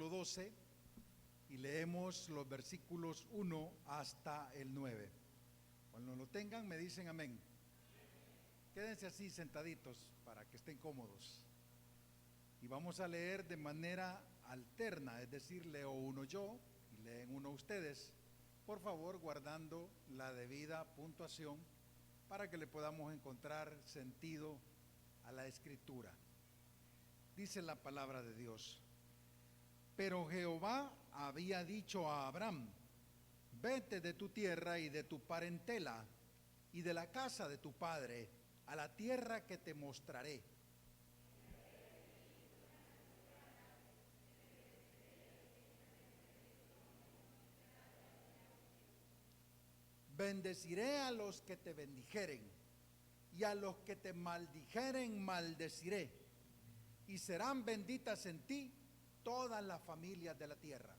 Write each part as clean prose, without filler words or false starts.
capítulo 12 y leemos los versículos 1 hasta el 9. Cuando lo tengan me dicen amén. Quédense así sentaditos para que estén cómodos. Y vamos a leer de manera alterna, es decir, leo uno yo y leen uno ustedes, por favor guardando la debida puntuación para que le podamos encontrar sentido a la escritura. Dice la palabra de Dios: pero Jehová había dicho a Abraham: vete de tu tierra y de tu parentela y de la casa de tu padre a la tierra que te mostraré. Bendeciré a los que te bendijeren, y a los que te maldijeren maldeciré, y serán benditas en ti todas las familias de la tierra.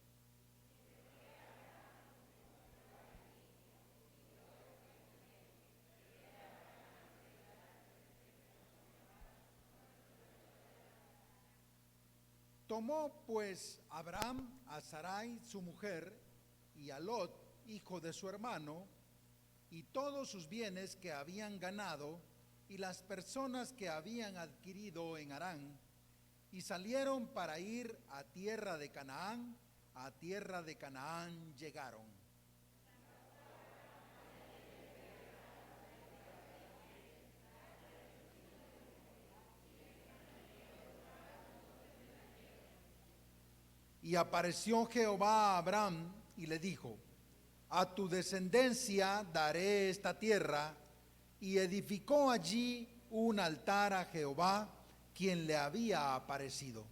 Tomó pues Abraham a Sarai su mujer, y a Lot, hijo de su hermano, y todos sus bienes que habían ganado, y las personas que habían adquirido en Harán, y salieron para ir a tierra de Canaán. A tierra de Canaán llegaron. Y apareció Jehová a Abraham y le dijo: a tu descendencia daré esta tierra. Y edificó allí un altar a Jehová, quien le había aparecido.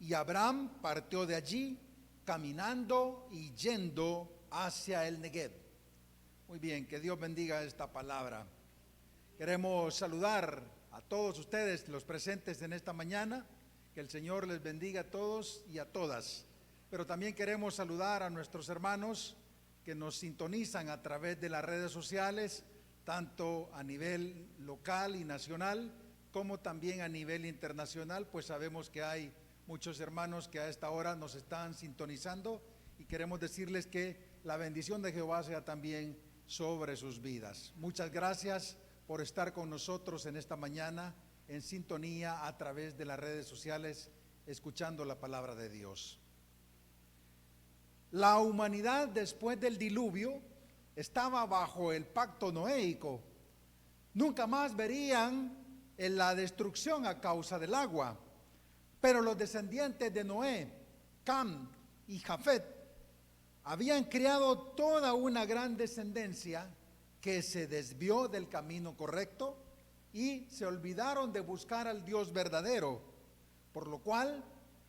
Y Abraham partió de allí, caminando y yendo hacia el Negev. Muy bien, que Dios bendiga esta palabra. Queremos saludar a todos ustedes, los presentes en esta mañana. Que el Señor les bendiga a todos y a todas. Pero también queremos saludar a nuestros hermanos que nos sintonizan a través de las redes sociales, tanto a nivel local y nacional, como también a nivel internacional, pues sabemos que hay muchos hermanos que a esta hora nos están sintonizando y queremos decirles que la bendición de Jehová sea también sobre sus vidas. Muchas gracias por estar con nosotros en esta mañana en sintonía a través de las redes sociales, escuchando la palabra de Dios. La humanidad después del diluvio estaba bajo el pacto noéico. Nunca más verían la destrucción a causa del agua. Pero los descendientes de Noé, Cam y Jafet, habían creado toda una gran descendencia que se desvió del camino correcto y se olvidaron de buscar al Dios verdadero. Por lo cual,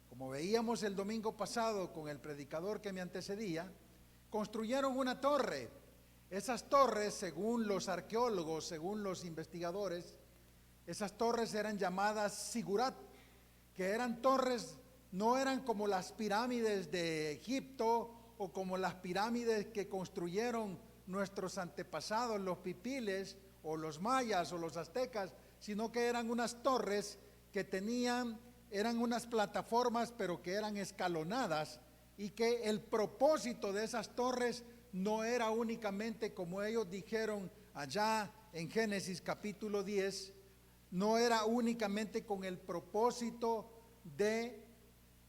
como veíamos el domingo pasado con el predicador que me antecedía, construyeron una torre. Esas torres, según los arqueólogos, según los investigadores, esas torres eran llamadas sigurat, que eran torres, no eran como las pirámides de Egipto o como las pirámides que construyeron nuestros antepasados, los pipiles o los mayas o los aztecas, sino que eran unas torres que eran unas plataformas pero que eran escalonadas, y que el propósito de esas torres no era únicamente, como ellos dijeron allá en Génesis capítulo 10, no era únicamente con el propósito de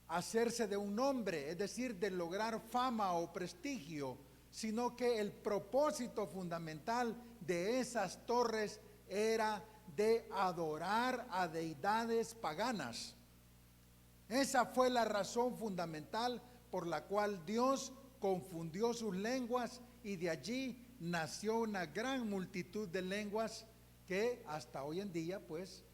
hacerse de un nombre, es decir, de lograr fama o prestigio, sino que el propósito fundamental de esas torres era de adorar a deidades paganas. Esa fue la razón fundamental por la cual Dios confundió sus lenguas, y de allí nació una gran multitud de lenguas que hasta hoy en día pues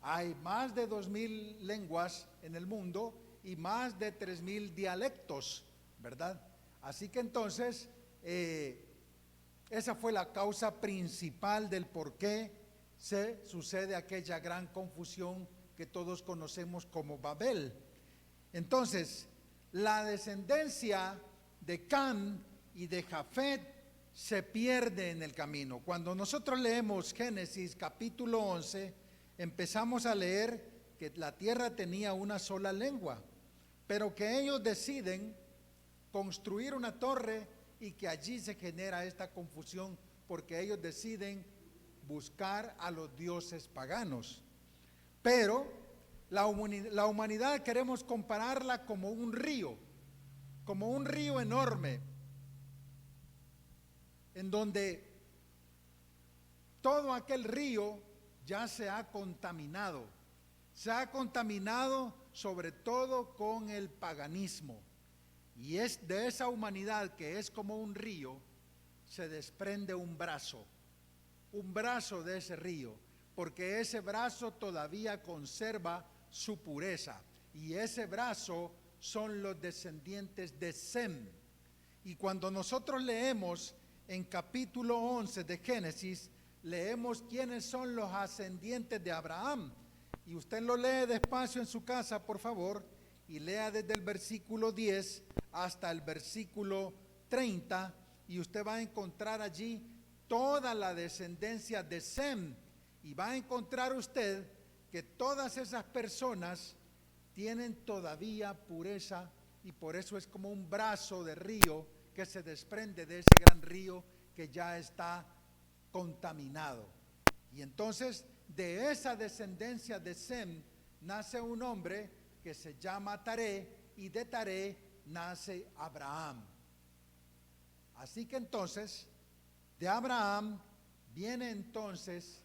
hay más de 2000 lenguas en el mundo y más de 3000 dialectos, ¿verdad? Así que entonces esa fue la causa principal del por qué se sucede aquella gran confusión que todos conocemos como Babel. Entonces, la descendencia de Cam y de Jafet se pierde en el camino. Cuando nosotros leemos Génesis capítulo 11, empezamos a leer que la tierra tenía una sola lengua, pero que ellos deciden construir una torre y que allí se genera esta confusión porque ellos deciden buscar a los dioses paganos. Pero la humanidad queremos compararla como un río enorme, en donde todo aquel río ya se ha contaminado sobre todo con el paganismo. Y es de esa humanidad que es como un río, se desprende un brazo de ese río, porque ese brazo todavía conserva su pureza, y ese brazo son los descendientes de Sem. Y cuando nosotros leemos en capítulo 11 de Génesis, leemos quiénes son los ascendientes de Abraham, y usted lo lee despacio en su casa, por favor, y lea desde el versículo 10 hasta el versículo 30, y usted va a encontrar allí toda la descendencia de Sem, y va a encontrar usted que todas esas personas tienen todavía pureza, y por eso es como un brazo de río que se desprende de ese gran río que ya está contaminado. Y entonces de esa descendencia de Sem nace un hombre que se llama Taré, y de Taré nace Abraham. Así que entonces de Abraham viene entonces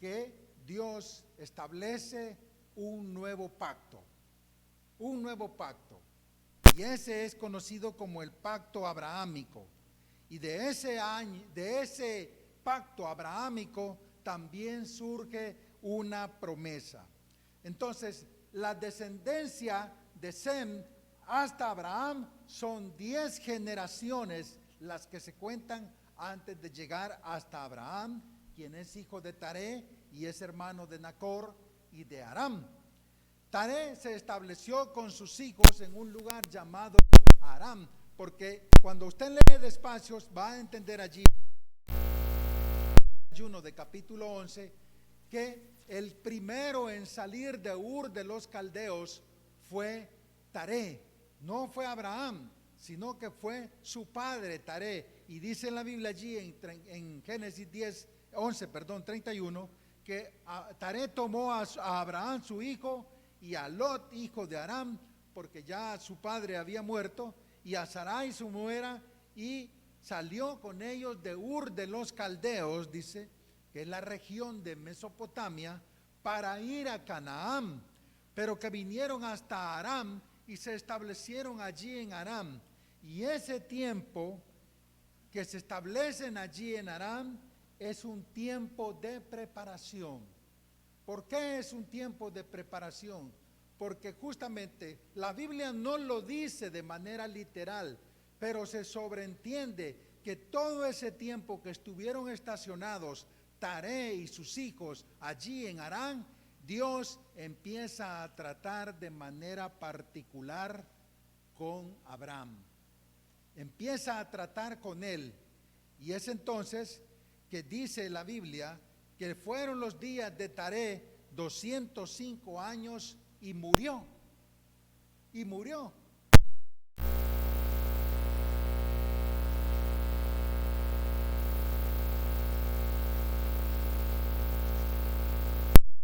que Dios establece un nuevo pacto, y ese es conocido como el pacto abrahámico. Y de ese pacto abrahámico también surge una promesa. Entonces, la descendencia de Sem hasta Abraham son 10 generaciones las que se cuentan antes de llegar hasta Abraham, quien es hijo de Taré y es hermano de Nacor y de Aram. Taré se estableció con sus hijos en un lugar llamado Aram, porque cuando usted lee despacio va a entender allí de capítulo 11 que el primero en salir de Ur de los Caldeos fue Taré, no fue Abraham, sino que fue su padre Taré. Y dice en la Biblia allí en Génesis 31, que Taré tomó a Abraham su hijo y a Lot hijo de Aram, porque ya su padre había muerto, y a Sarai su nuera, y salió con ellos de Ur de los Caldeos, dice, que es la región de Mesopotamia, para ir a Canaán, pero que vinieron hasta Aram y se establecieron allí en Aram. Y ese tiempo que se establecen allí en Aram es un tiempo de preparación. ¿Por qué es un tiempo de preparación? Porque justamente la Biblia no lo dice de manera literal, pero se sobreentiende que todo ese tiempo que estuvieron estacionados Taré y sus hijos allí en Harán, Dios empieza a tratar de manera particular con Abraham. Empieza a tratar con él, y es entonces que dice la Biblia que fueron los días de Taré 205 años y murió. Y murió.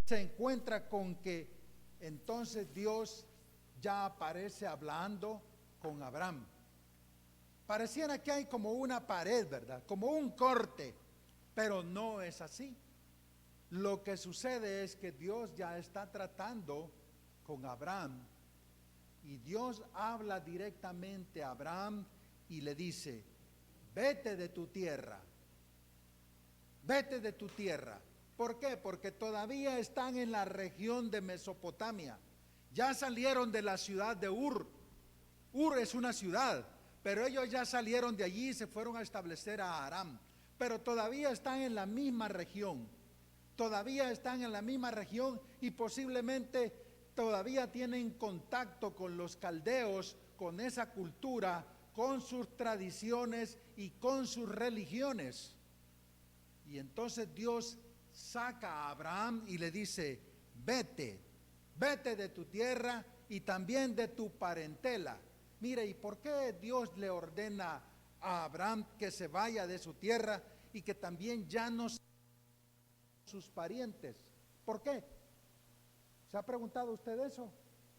Se encuentra con que entonces Dios ya aparece hablando con Abraham. Pareciera que hay como una pared, ¿verdad? Como un corte, pero no es así. Lo que sucede es que Dios ya está tratando con Abraham, y Dios habla directamente a Abraham y le dice: vete de tu tierra, vete de tu tierra. ¿Por qué? Porque todavía están en la región de Mesopotamia. Ya salieron de la ciudad de Ur. Ur es una ciudad, pero ellos ya salieron de allí y se fueron a establecer a Aram. Pero todavía están en la misma región. todavía están en la misma región y posiblemente todavía tienen contacto con los caldeos, con esa cultura, con sus tradiciones y con sus religiones. Y entonces Dios saca a Abraham y le dice: vete, vete de tu tierra y también de tu parentela. Mire, ¿y por qué Dios le ordena a Abraham que se vaya de su tierra y que también ya no sus parientes? ¿Por qué? ¿Se ha preguntado usted eso?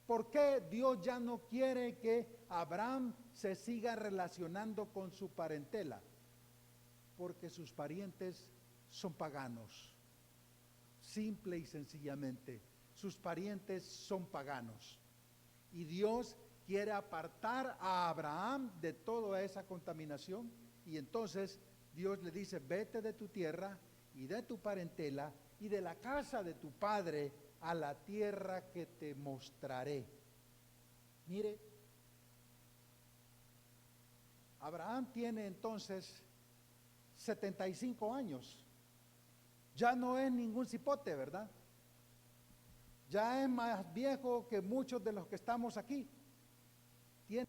¿Por qué Dios ya no quiere que Abraham se siga relacionando con su parentela? Porque sus parientes son paganos. Simple y sencillamente, sus parientes son paganos. Y Dios quiere apartar a Abraham de toda esa contaminación. Y entonces Dios le dice: vete de tu tierra y de tu parentela y de la casa de tu padre a la tierra que te mostraré. Mire, Abraham tiene entonces 75 años. Ya no es ningún cipote, ¿verdad? Ya es más viejo que muchos de los que estamos aquí. Tiene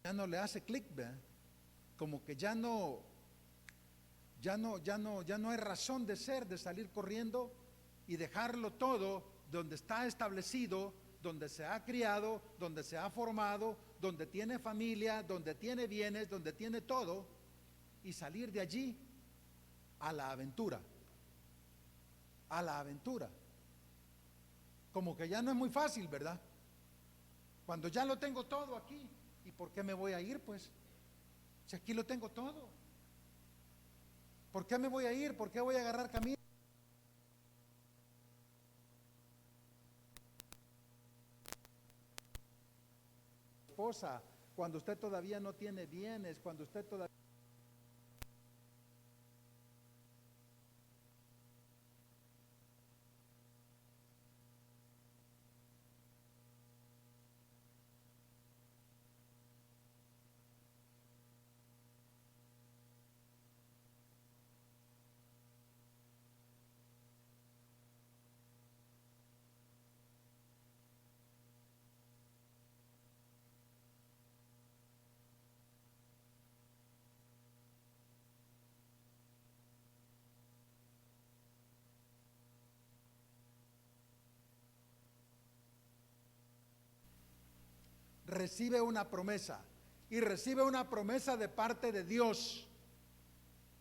ya no le hace clic, ¿verdad? Como que ya no hay razón de ser, de salir corriendo y dejarlo todo donde está establecido, donde se ha criado, donde se ha formado, donde tiene familia, donde tiene bienes, donde tiene todo, y salir de allí a la aventura. A la aventura. Como que ya no es muy fácil, ¿verdad? Cuando ya lo tengo todo aquí, ¿y por qué me voy a ir, pues? Si aquí lo tengo todo. ¿Por qué me voy a ir? ¿Por qué voy a agarrar camino? Esposa, cuando usted todavía no tiene bienes, cuando usted todavía... Recibe una promesa, y recibe una promesa de parte de Dios.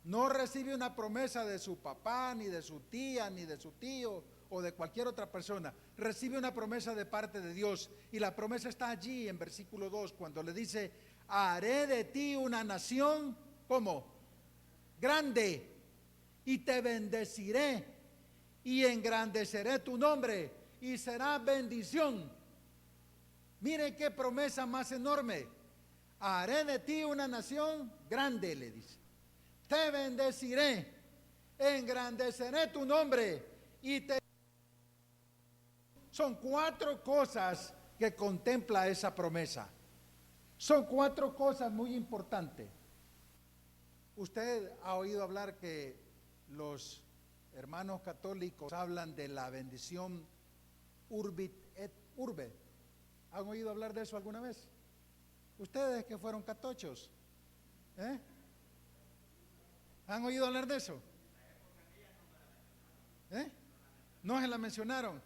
No recibe una promesa de su papá, ni de su tía, ni de su tío, o de cualquier otra persona. Recibe una promesa de parte de Dios, y la promesa está allí en versículo 2, cuando le dice: haré de ti una nación, ¿cómo? Grande, y te bendeciré, y engrandeceré tu nombre, y será bendición. Mire qué promesa más enorme. Haré de ti una nación grande, le dice. Te bendeciré, engrandeceré tu nombre y te... Son 4 cosas que contempla esa promesa. Son 4 cosas muy importantes. Usted ha oído hablar que los hermanos católicos hablan de la bendición Urbit et Urbe. ¿Han oído hablar de eso alguna vez? Ustedes que fueron catochos, ¿han oído hablar de eso? No se la mencionaron.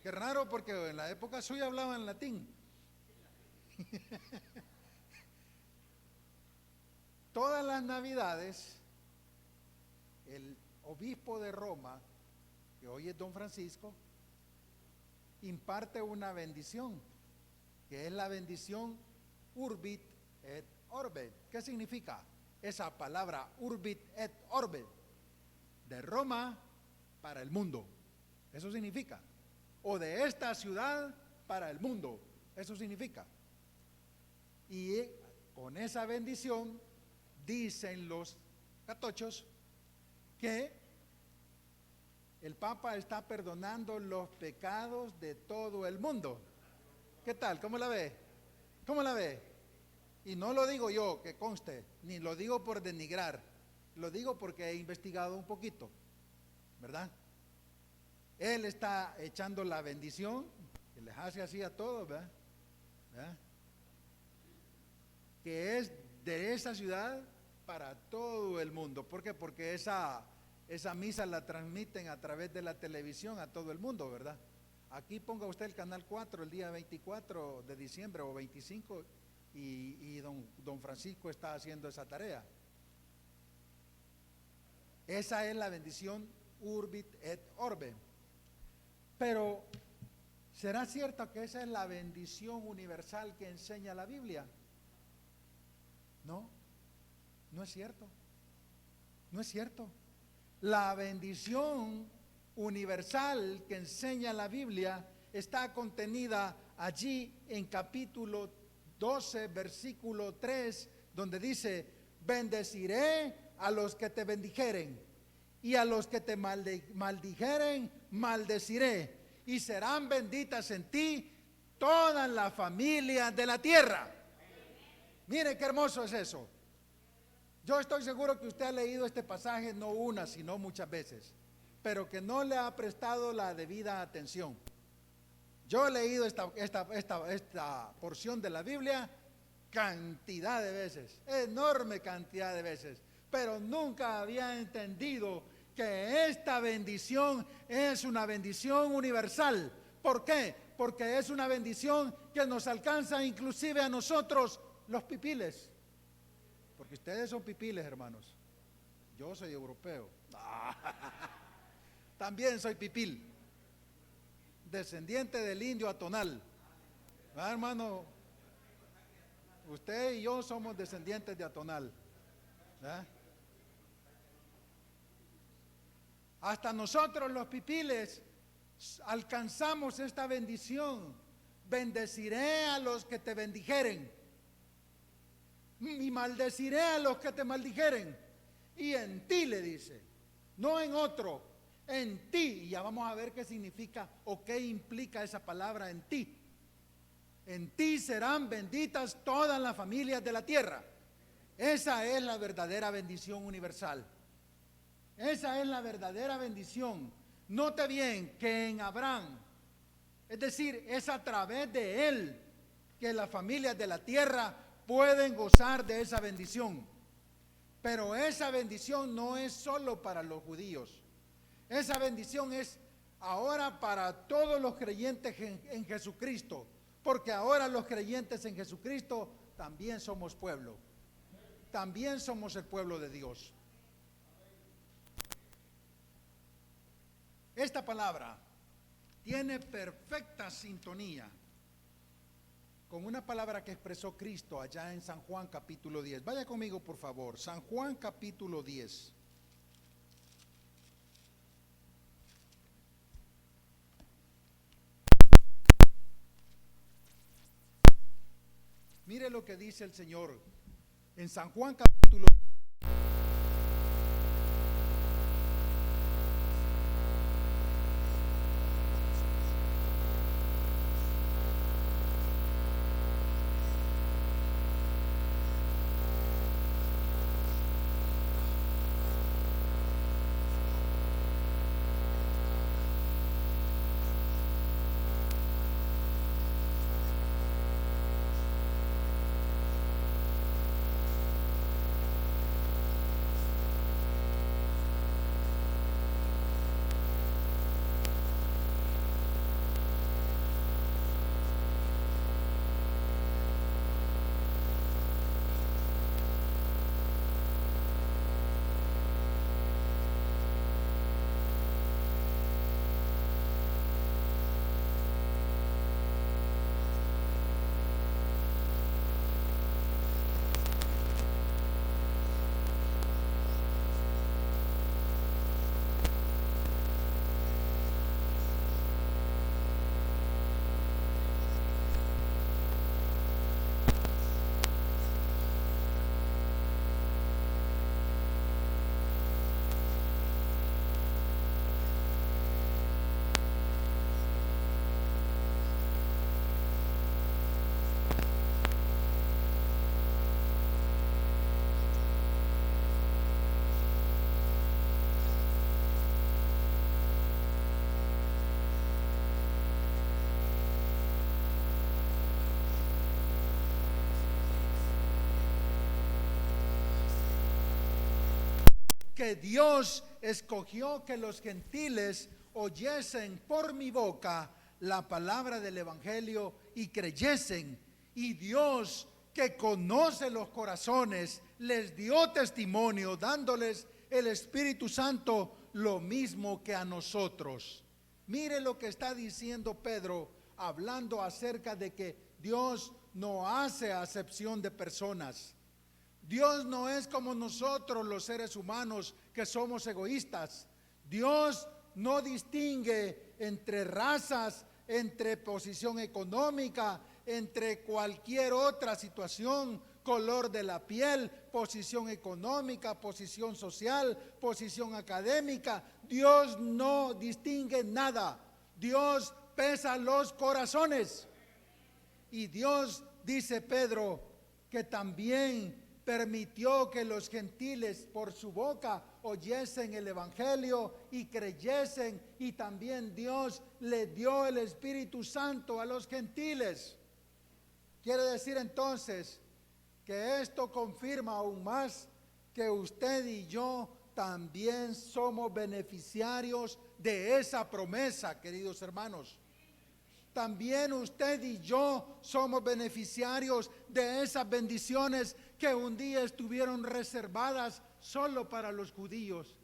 Qué raro, porque en la época suya hablaban latín. Todas las navidades, el obispo de Roma, que hoy es don Francisco, imparte una bendición, que es la bendición Urbit et Orbe. ¿Qué significa esa palabra Urbit et Orbe? De Roma para el mundo. Eso significa. o de esta ciudad para el mundo. Eso significa. Y con esa bendición dicen los catochos que el Papa está perdonando los pecados de todo el mundo. ¿Qué tal? ¿Cómo la ve? ¿Cómo la ve? Y no lo digo yo, que conste, ni lo digo por denigrar, lo digo porque he investigado un poquito, ¿verdad? Él está echando la bendición, que les hace así a todos, ¿verdad? ¿Verdad? Que es de esa ciudad para todo el mundo. ¿Por qué? Porque esa misa la transmiten a través de la televisión a todo el mundo, ¿verdad? Aquí ponga usted el canal 4 el día 24 de diciembre o 25 y don Francisco está haciendo esa tarea. Esa es la bendición Urbit et Orbe. Pero, ¿será cierto que esa es la bendición universal que enseña la Biblia? No, no es cierto. No es cierto. La bendición universal que enseña la Biblia está contenida allí en capítulo 12, versículo 3, donde dice: bendeciré a los que te bendijeren, y a los que te maldijeren, maldeciré, y serán benditas en ti todas las familias de la tierra. Mire qué hermoso es eso. Yo estoy seguro que usted ha leído este pasaje no una, sino muchas veces, pero que no le ha prestado la debida atención. Yo he leído esta porción de la Biblia cantidad de veces, enorme cantidad de veces, pero nunca había entendido que esta bendición es una bendición universal. ¿Por qué? Porque es una bendición que nos alcanza inclusive a nosotros, los pipiles. Porque ustedes son pipiles, hermanos. Yo soy europeo. También soy pipil, descendiente del indio atonal. ¿Verdad, hermano? Usted y yo somos descendientes de atonal. ¿Verdad? Hasta nosotros los pipiles alcanzamos esta bendición. Bendeciré a los que te bendijeren y maldeciré a los que te maldijeren. Y en ti, le dice, no en otro, en ti. Y ya vamos a ver qué significa o qué implica esa palabra en ti. En ti serán benditas todas las familias de la tierra. Esa es la verdadera bendición universal. Esa es la verdadera bendición. Note bien que en Abraham, es decir, es a través de él que las familias de la tierra pueden gozar de esa bendición. Pero esa bendición no es solo para los judíos. Esa bendición es ahora para todos los creyentes en Jesucristo. Porque ahora los creyentes en Jesucristo también somos pueblo. También somos el pueblo de Dios. Esta palabra tiene perfecta sintonía con una palabra que expresó Cristo allá en San Juan capítulo 10. Vaya conmigo, por favor. San Juan capítulo 10. Mire lo que dice el Señor en San Juan capítulo 10. que Dios escogió que los gentiles oyesen por mi boca la palabra del Evangelio y creyesen. Y Dios, que conoce los corazones, les dio testimonio, dándoles el Espíritu Santo, lo mismo que a nosotros. Mire lo que está diciendo Pedro, hablando acerca de que Dios no hace acepción de personas. Dios no es como nosotros los seres humanos, que somos egoístas. Dios no distingue entre razas, entre posición económica, entre cualquier otra situación, color de la piel, posición económica, posición social, posición académica. Dios no distingue nada. Dios pesa los corazones. Y Dios, dice Pedro, que también permitió que los gentiles por su boca oyesen el Evangelio y creyesen, y también Dios le dio el Espíritu Santo a los gentiles. Quiere decir entonces que esto confirma aún más que usted y yo también somos beneficiarios de esa promesa, queridos hermanos. También usted y yo somos beneficiarios de esas bendiciones que un día estuvieron reservadas solo para los judíos,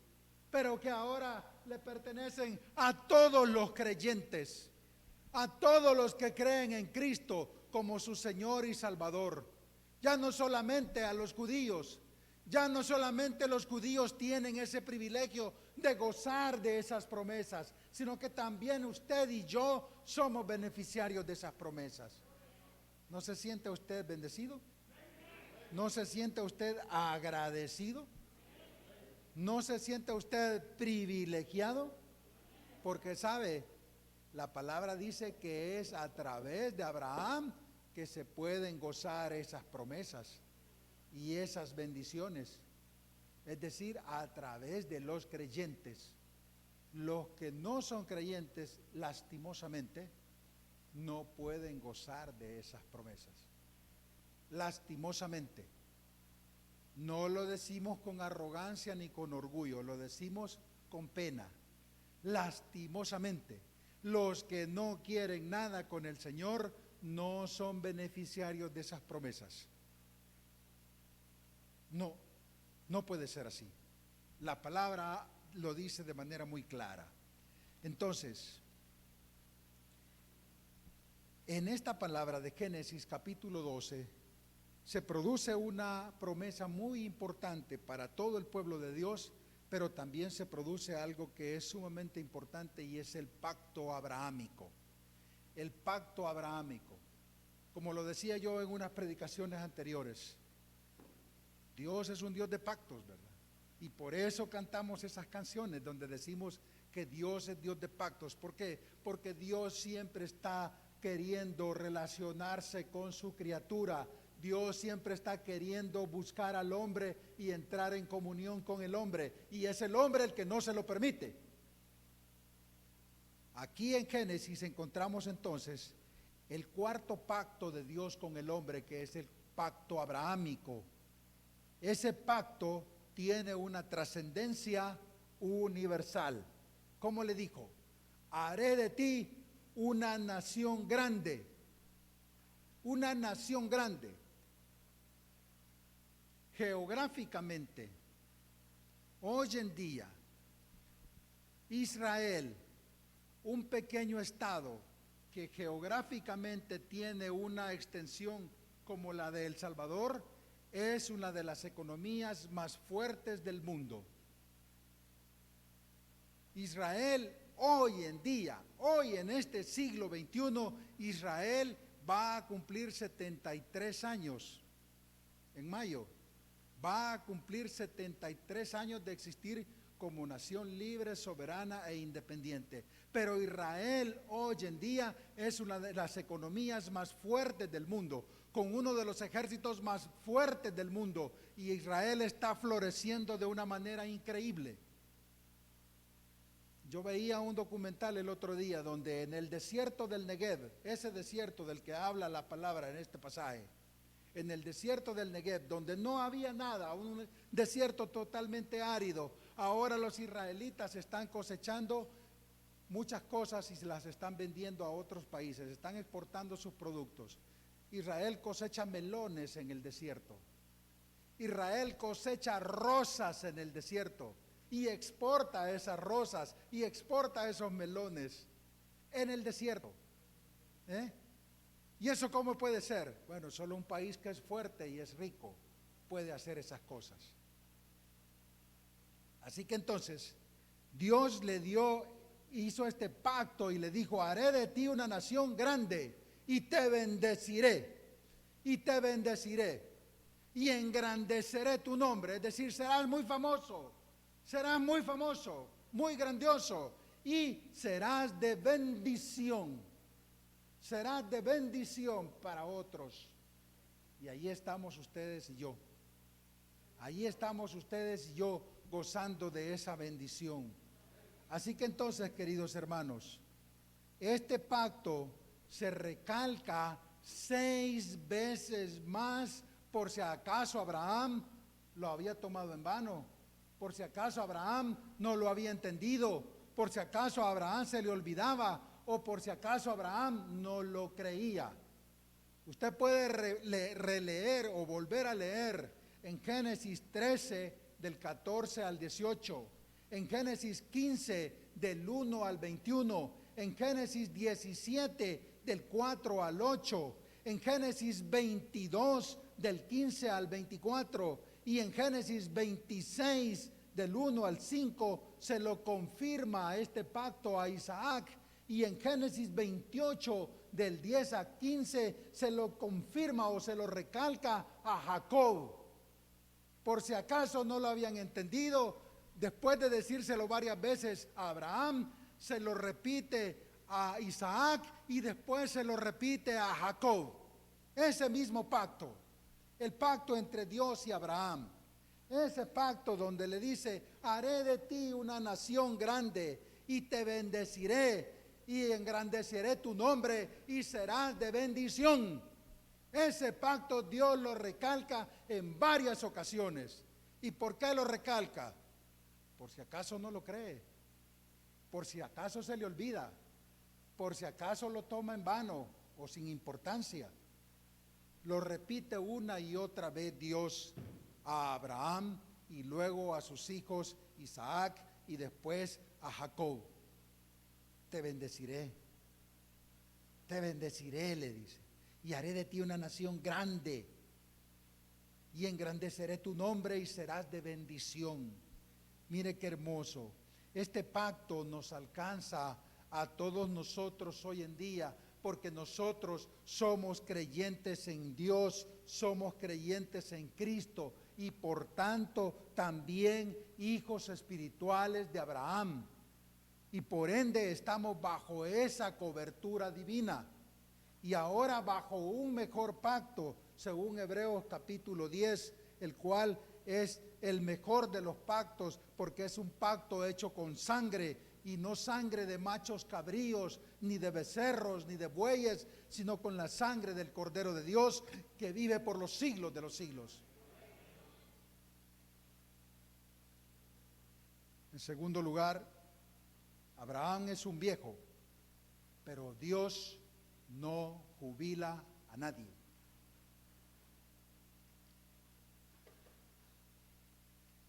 pero que ahora le pertenecen a todos los creyentes, a todos los que creen en Cristo como su Señor y Salvador. Ya no solamente a los judíos, ya no solamente los judíos tienen ese privilegio de gozar de esas promesas, sino que también usted y yo somos beneficiarios de esas promesas. ¿No se siente usted bendecido? ¿No se siente usted agradecido? ¿No se siente usted privilegiado? Porque sabe, la palabra dice que es a través de Abraham que se pueden gozar esas promesas y esas bendiciones. Es decir, a través de los creyentes. Los que no son creyentes, lastimosamente, no pueden gozar de esas promesas. Lastimosamente. No lo decimos con arrogancia ni con orgullo, lo decimos con pena. Lastimosamente, los que no quieren nada con el Señor no son beneficiarios de esas promesas. No, no puede ser así. La palabra lo dice de manera muy clara. Entonces, en esta palabra de Génesis capítulo 12, se produce una promesa muy importante para todo el pueblo de Dios, pero también se produce algo que es sumamente importante, y es el pacto abrahámico. El pacto abrahámico. Como lo decía yo en unas predicaciones anteriores, Dios es un Dios de pactos, ¿verdad? Y por eso cantamos esas canciones donde decimos que Dios es Dios de pactos. ¿Por qué? Porque Dios siempre está queriendo relacionarse con su criatura. Dios siempre está queriendo buscar al hombre y entrar en comunión con el hombre. Y es el hombre el que no se lo permite. Aquí en Génesis encontramos entonces el cuarto pacto de Dios con el hombre, que es el pacto abrahámico. Ese pacto tiene una trascendencia universal. ¿Cómo le dijo? Haré de ti una nación grande. Una nación grande. Geográficamente, hoy en día, Israel, un pequeño estado que geográficamente tiene una extensión como la de El Salvador, es una de las economías más fuertes del mundo. Israel hoy en día, hoy en este siglo XXI, Israel va a cumplir 73 años en mayo. Va a cumplir 73 años de existir como nación libre, soberana e independiente. Pero Israel hoy en día es una de las economías más fuertes del mundo, con uno de los ejércitos más fuertes del mundo, y Israel está floreciendo de una manera increíble. Yo veía un documental el otro día donde en el desierto del Negev, ese desierto del que habla la palabra en este pasaje, en el desierto del Negev, donde no había nada, un desierto totalmente árido. Ahora los israelitas están cosechando muchas cosas y se las están vendiendo a otros países, están exportando sus productos. Israel cosecha melones en el desierto. Israel cosecha rosas en el desierto y exporta esas rosas y exporta esos melones en el desierto. ¿Y eso cómo puede ser? Bueno, solo un país que es fuerte y es rico puede hacer esas cosas. Así que entonces Dios hizo este pacto y le dijo: haré de ti una nación grande y te bendeciré, y te bendeciré, y engrandeceré tu nombre. Es decir, serás muy famoso, muy grandioso, y serás de bendición para otros. Y ahí estamos ustedes y yo. Ahí estamos ustedes y yo gozando de esa bendición. Así que entonces, queridos hermanos, este pacto se recalca 6 veces más, por si acaso Abraham lo había tomado en vano, por si acaso Abraham no lo había entendido, por si acaso a Abraham se le olvidaba, o por si acaso Abraham no lo creía. Usted puede releer o volver a leer en Génesis 13 del 14 al 18, en Génesis 15 del 1 al 21, en Génesis 17 del 4 al 8, en Génesis 22 del 15 al 24 y en Génesis 26 del 1 al 5 se lo confirma este pacto a Isaac, y en Génesis 28 del 10 a 15 se lo confirma o se lo recalca a Jacob. Por si acaso no lo habían entendido, después de decírselo varias veces a Abraham, se lo repite a Isaac y después se lo repite a Jacob. Ese mismo pacto, el pacto entre Dios y Abraham, ese pacto donde le dice: haré de ti una nación grande y te bendeciré y engrandeceré tu nombre y serás de bendición. Ese pacto Dios lo recalca en varias ocasiones. ¿Y por qué lo recalca? Por si acaso no lo cree, por si acaso se le olvida, por si acaso lo toma en vano o sin importancia. Lo repite una y otra vez Dios a Abraham y luego a sus hijos Isaac y después a Jacob. Te bendeciré, le dice, y haré de ti una nación grande y engrandeceré tu nombre y serás de bendición. Mire qué hermoso. Este pacto nos alcanza a todos nosotros hoy en día, porque nosotros somos creyentes en Dios, somos creyentes en Cristo y por tanto también hijos espirituales de Abraham. Y por ende estamos bajo esa cobertura divina. Y ahora bajo un mejor pacto, según Hebreos capítulo 10, el cual es el mejor de los pactos, porque es un pacto hecho con sangre, y no sangre de machos cabríos, ni de becerros, ni de bueyes, sino con la sangre del Cordero de Dios, que vive por los siglos de los siglos. En segundo lugar, Abraham es un viejo, pero Dios no jubila a nadie.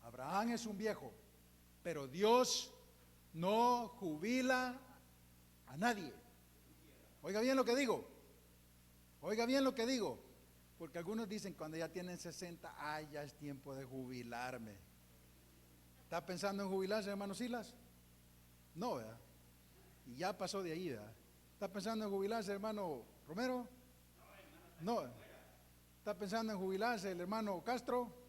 Abraham es un viejo, pero Dios no jubila a nadie. Oiga bien lo que digo. Oiga bien lo que digo. Porque algunos dicen cuando ya tienen 60, ay, ya es tiempo de jubilarme. ¿Está pensando en jubilarse, hermano Silas? No, ¿verdad? Y ya pasó de ahí, ¿verdad? ¿Está pensando en jubilarse, hermano Romero? No. ¿Está pensando en jubilarse el hermano Castro?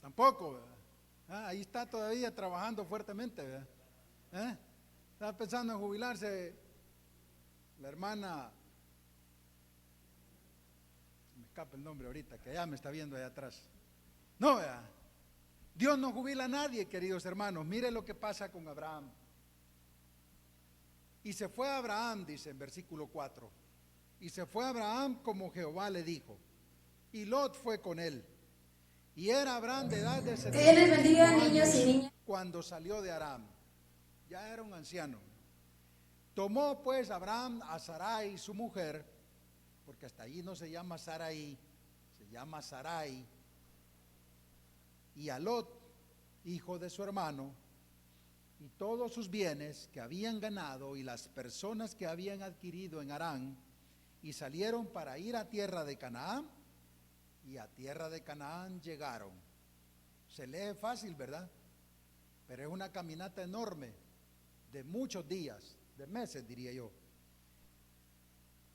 Tampoco, ¿verdad? Ahí está todavía trabajando fuertemente, ¿verdad? ¿Está pensando en jubilarse la hermana? Me escapa el nombre ahorita, que ya me está viendo allá atrás. No, ¿verdad? Dios no jubila a nadie, queridos hermanos. Mire lo que pasa con Abraham. Y se fue Abraham, dice en versículo 4. Y se fue Abraham como Jehová le dijo. y Lot fue con él. Y era Abraham de edad de Dios les bendiga, 75 niños y años niñas. cuando salió de Aram. Ya era un anciano. Tomó pues Abraham a Sarai su mujer, porque hasta allí no se llama Sarai, se llama Sarai, y a Lot, hijo de su hermano, y todos sus bienes que habían ganado y las personas que habían adquirido en Harán, y salieron para ir a tierra de Canaán, y a tierra de Canaán llegaron. Se lee fácil, ¿verdad? Pero es una caminata enorme, de muchos días, de meses diría yo.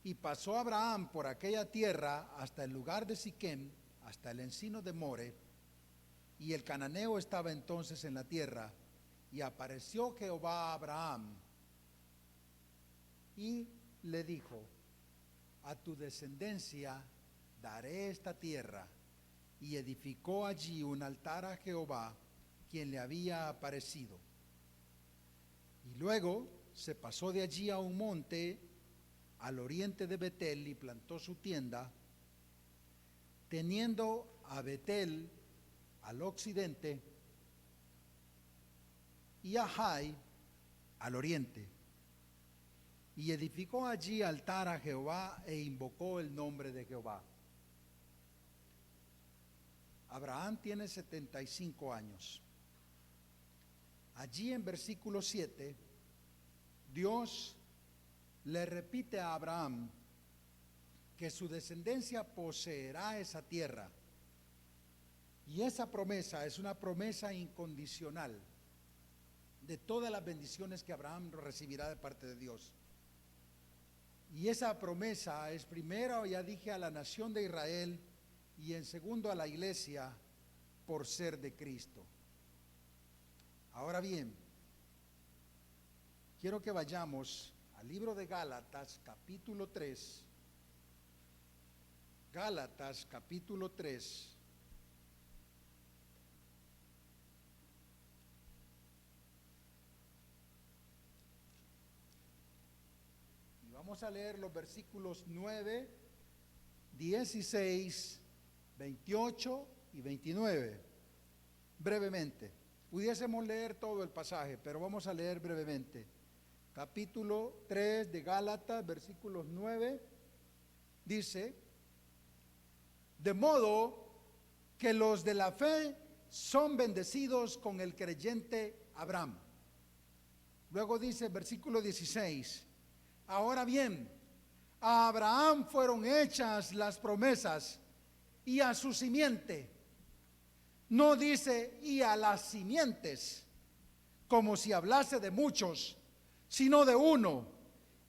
Y pasó Abraham por aquella tierra hasta el lugar de Siquem, hasta el encino de More, y el cananeo estaba entonces en la tierra, y apareció Jehová a Abraham, y le dijo: a tu descendencia daré esta tierra, y edificó allí un altar a Jehová, quien le había aparecido. Y luego se pasó de allí a un monte al oriente de Betel y plantó su tienda, teniendo a Betel al occidente y a Jai al oriente. Y edificó allí altar a Jehová e invocó el nombre de Jehová. Abraham tiene 75 años. Allí en versículo 7, Dios le repite a Abraham que su descendencia poseerá esa tierra. Y esa promesa es una promesa incondicional de todas las bendiciones que Abraham recibirá de parte de Dios. Y esa promesa es primero, ya dije, a la nación de Israel, y en segundo a la iglesia por ser de Cristo. Ahora bien, quiero que vayamos al libro de Gálatas capítulo 3. Gálatas capítulo 3. Y vamos a leer los versículos 9, 16, 28 y 29, brevemente. Pudiésemos leer todo el pasaje, pero vamos a leer brevemente. Capítulo 3 de Gálatas, versículos 9, dice: de modo que los de la fe son bendecidos con el creyente Abraham. Luego dice, versículo 16, ahora bien, a Abraham fueron hechas las promesas y a su simiente. No dice y a las simientes, como si hablase de muchos, sino de uno,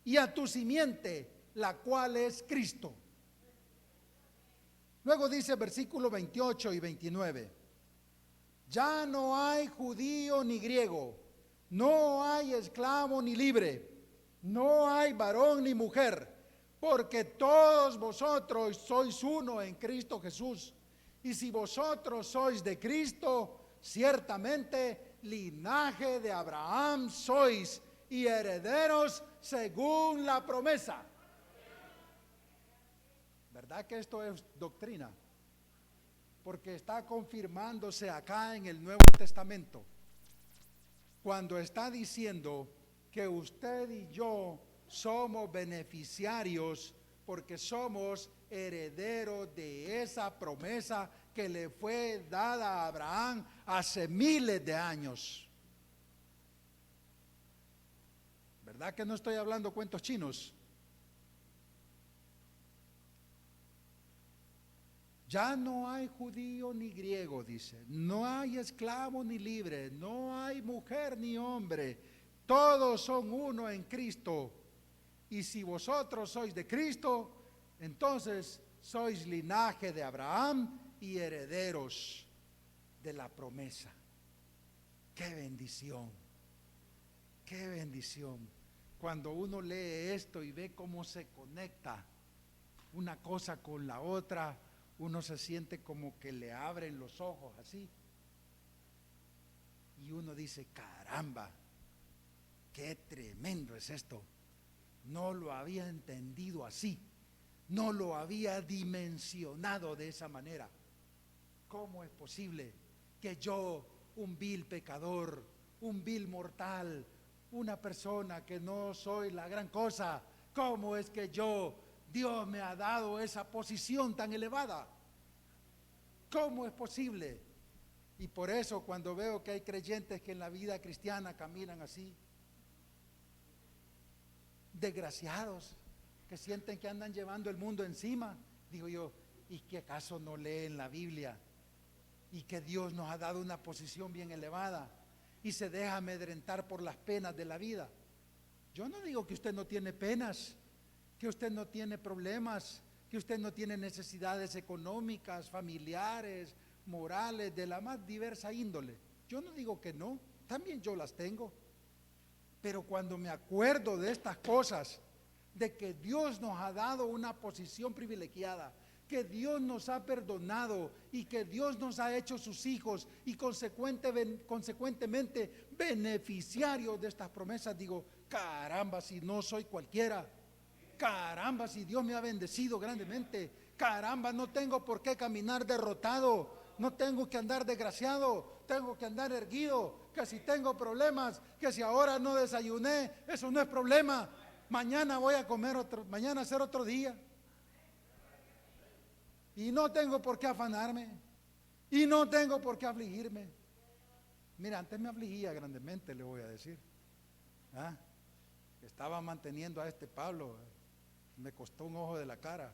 y a tu simiente, la cual es Cristo. Luego dice versículos 28 y 29, ya no hay judío ni griego, no hay esclavo ni libre, no hay varón ni mujer, porque todos vosotros sois uno en Cristo Jesús. Y si vosotros sois de Cristo, ciertamente linaje de Abraham sois y herederos según la promesa. ¿Verdad que esto es doctrina? Porque está confirmándose acá en el Nuevo Testamento, cuando está diciendo que usted y yo somos beneficiarios porque somos herederos de esa promesa que le fue dada a Abraham hace miles de años. ¿Verdad que no estoy hablando cuentos chinos? Ya no hay judío ni griego, dice, no hay esclavo ni libre, no hay mujer ni hombre, todos son uno en Cristo. Y si vosotros sois de Cristo, entonces sois linaje de Abraham y herederos de la promesa. ¡Qué bendición! ¡Qué bendición! Cuando uno lee esto y ve cómo se conecta una cosa con la otra, uno se siente como que le abren los ojos así. Y uno dice, caramba, qué tremendo es esto. No lo había entendido así. No lo había dimensionado de esa manera. ¿Cómo es posible que yo, un vil pecador, un vil mortal, una persona que no soy la gran cosa, cómo es que Dios me ha dado esa posición tan elevada? ¿Cómo es posible? Y por eso cuando veo que hay creyentes que en la vida cristiana caminan así, desgraciados, que sienten que andan llevando el mundo encima, digo yo, ¿y que acaso no leen la Biblia? Y que Dios nos ha dado una posición bien elevada y se deja amedrentar por las penas de la vida. Yo no digo que usted no tiene penas, que usted no tiene problemas, que usted no tiene necesidades económicas, familiares, morales, de la más diversa índole. Yo no digo que no, también yo las tengo. Pero cuando me acuerdo de estas cosas, de que Dios nos ha dado una posición privilegiada, que Dios nos ha perdonado y que Dios nos ha hecho sus hijos y consecuentemente beneficiarios de estas promesas, digo, caramba, si no soy cualquiera, caramba, si Dios me ha bendecido grandemente, caramba, no tengo por qué caminar derrotado, no tengo que andar desgraciado, tengo que andar erguido, que si tengo problemas, que si ahora no desayuné, eso no es problema, mañana voy a comer mañana será otro día. Y no tengo por qué afanarme, y no tengo por qué afligirme. Mira, antes me afligía grandemente, le voy a decir. Estaba manteniendo a este Pablo, me costó un ojo de la cara.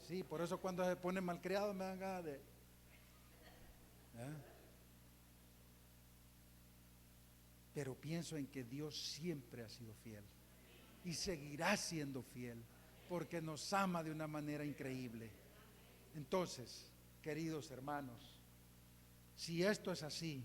Sí, por eso cuando se pone malcriado me dan ganas de... Pero pienso en que Dios siempre ha sido fiel y seguirá siendo fiel porque nos ama de una manera increíble. Entonces, queridos hermanos, si esto es así,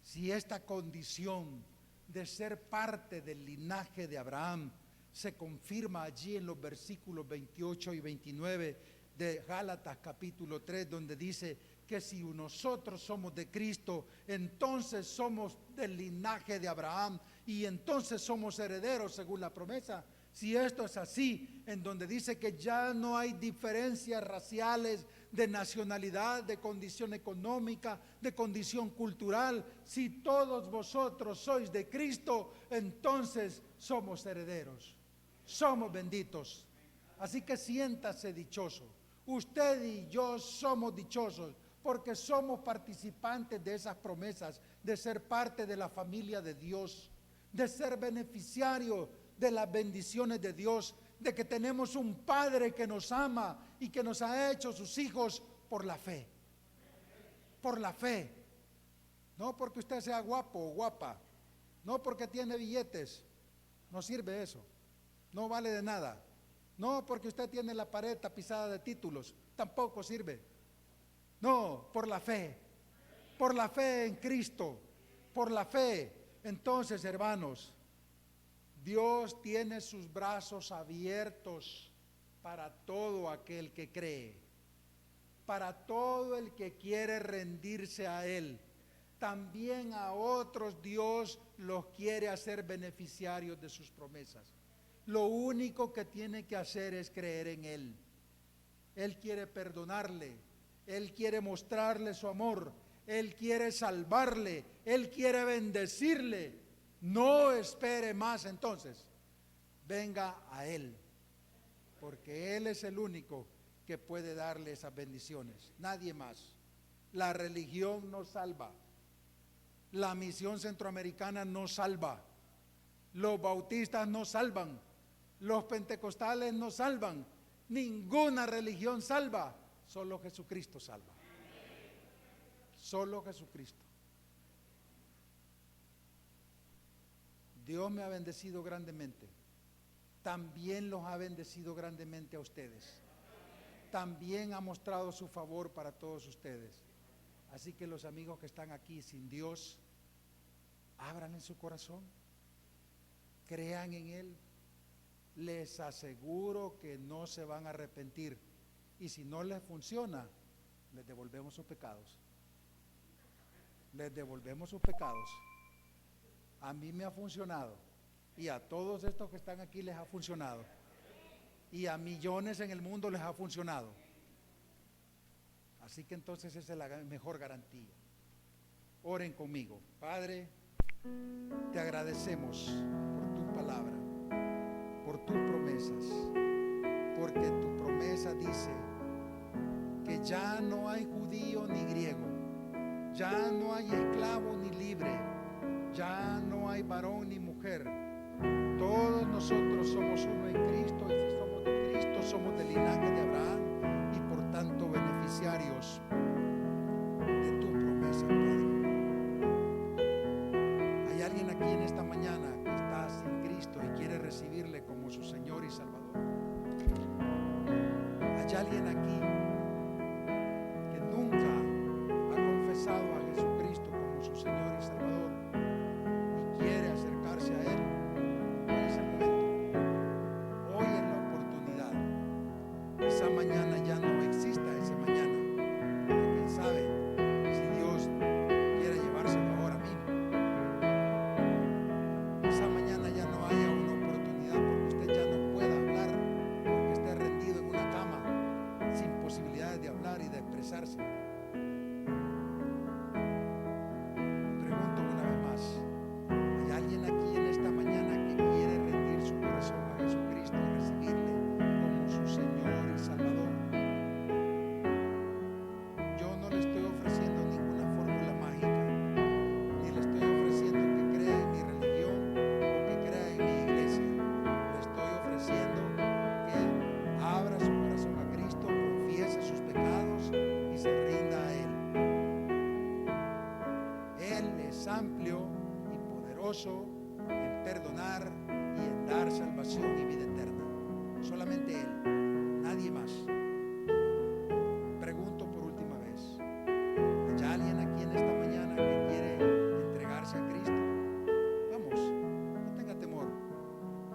si esta condición de ser parte del linaje de Abraham se confirma allí en los versículos 28 y 29 de Gálatas capítulo 3, donde dice que si nosotros somos de Cristo, entonces somos del linaje de Abraham y entonces somos herederos según la promesa. Si esto es así, en donde dice que ya no hay diferencias raciales, de nacionalidad, de condición económica, de condición cultural, si todos vosotros sois de Cristo, entonces somos herederos, somos benditos. Así que siéntase dichoso. Usted y yo somos dichosos porque somos participantes de esas promesas, de ser parte de la familia de Dios, de ser beneficiario de las bendiciones de Dios, de que tenemos un Padre que nos ama y que nos ha hecho sus hijos por la fe. Por la fe. No porque usted sea guapo o guapa, no porque tiene billetes, no sirve eso, no vale de nada. No porque usted tiene la pared tapizada de títulos, tampoco sirve. No, por la fe en Cristo, por la fe. Entonces, hermanos, Dios tiene sus brazos abiertos para todo aquel que cree, para todo el que quiere rendirse a Él. También a otros Dios los quiere hacer beneficiarios de sus promesas. Lo único que tiene que hacer es creer en Él. Él quiere perdonarle, Él quiere mostrarle su amor, Él quiere salvarle, Él quiere bendecirle. No espere más entonces, venga a Él, porque Él es el único que puede darle esas bendiciones, nadie más. La religión no salva, la misión centroamericana no salva, los bautistas no salvan, los pentecostales no salvan, ninguna religión salva, solo Jesucristo salva, solo Jesucristo. Dios me ha bendecido grandemente, también los ha bendecido grandemente a ustedes, también ha mostrado su favor para todos ustedes. Así que los amigos que están aquí sin Dios, abran en su corazón, crean en Él, les aseguro que no se van a arrepentir, y si no les funciona, les devolvemos sus pecados, les devolvemos sus pecados. A mí me ha funcionado Y a todos estos que están aquí les ha funcionado. Y a millones en el mundo les ha funcionado. Así que entonces esa es la mejor garantía. Oren conmigo. Padre, te agradecemos por tu palabra, por tus promesas, porque tu promesa dice que ya no hay judío ni griego, ya no hay esclavo ni libre, ya no hay varón ni mujer. Todos nosotros somos uno en Cristo, y si somos de Cristo, somos del linaje de Abraham y por tanto beneficiarios de tu promesa, Padre. Hay alguien aquí en esta mañana que está sin Cristo y quiere recibirle como su Señor y Salvador. Hay alguien aquí que nunca ha confesado a Jesucristo como su Señor y Salvador y quiere acercarse a Él. Hoy es el momento, hoy es la oportunidad. Esa mañana ya no exista ese mañana, porque quién sabe si Dios quiere llevárselo ahora mismo. Esa mañana ya no haya una oportunidad porque usted ya no pueda hablar, porque esté rendido en una cama sin posibilidades de hablar y de expresarse. Pregunto una vez más, ¿hay alguien aquí en esta mañana que quiere rendir su corazón a Jesucristo y recibirle como su Señor y Salvador? Yo no le estoy ofreciendo ninguna fórmula mágica, ni le estoy ofreciendo que crea en mi religión o que crea en mi iglesia. Le estoy ofreciendo que abra su corazón a Cristo, confiese sus pecados y se rinda a Él. Él es amplio y poderoso en perdonar y en dar salvación y vida eterna. Solamente Él, nadie más. Pregunto por última vez, ¿hay alguien aquí en esta mañana que quiere entregarse a Cristo? Vamos, no tenga temor.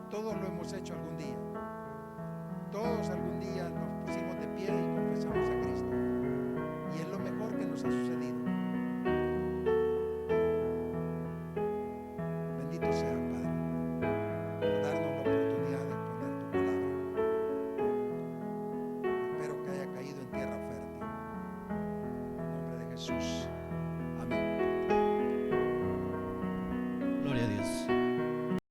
Todos lo hemos hecho algún día. Todos algún día nos pusimos de pie y confesamos a Cristo. Y es lo mejor que nos ha sucedido. Bendito sea, Padre, por darnos la oportunidad de exponer tu palabra. Espero que haya caído en tierra fértil. En el nombre de Jesús.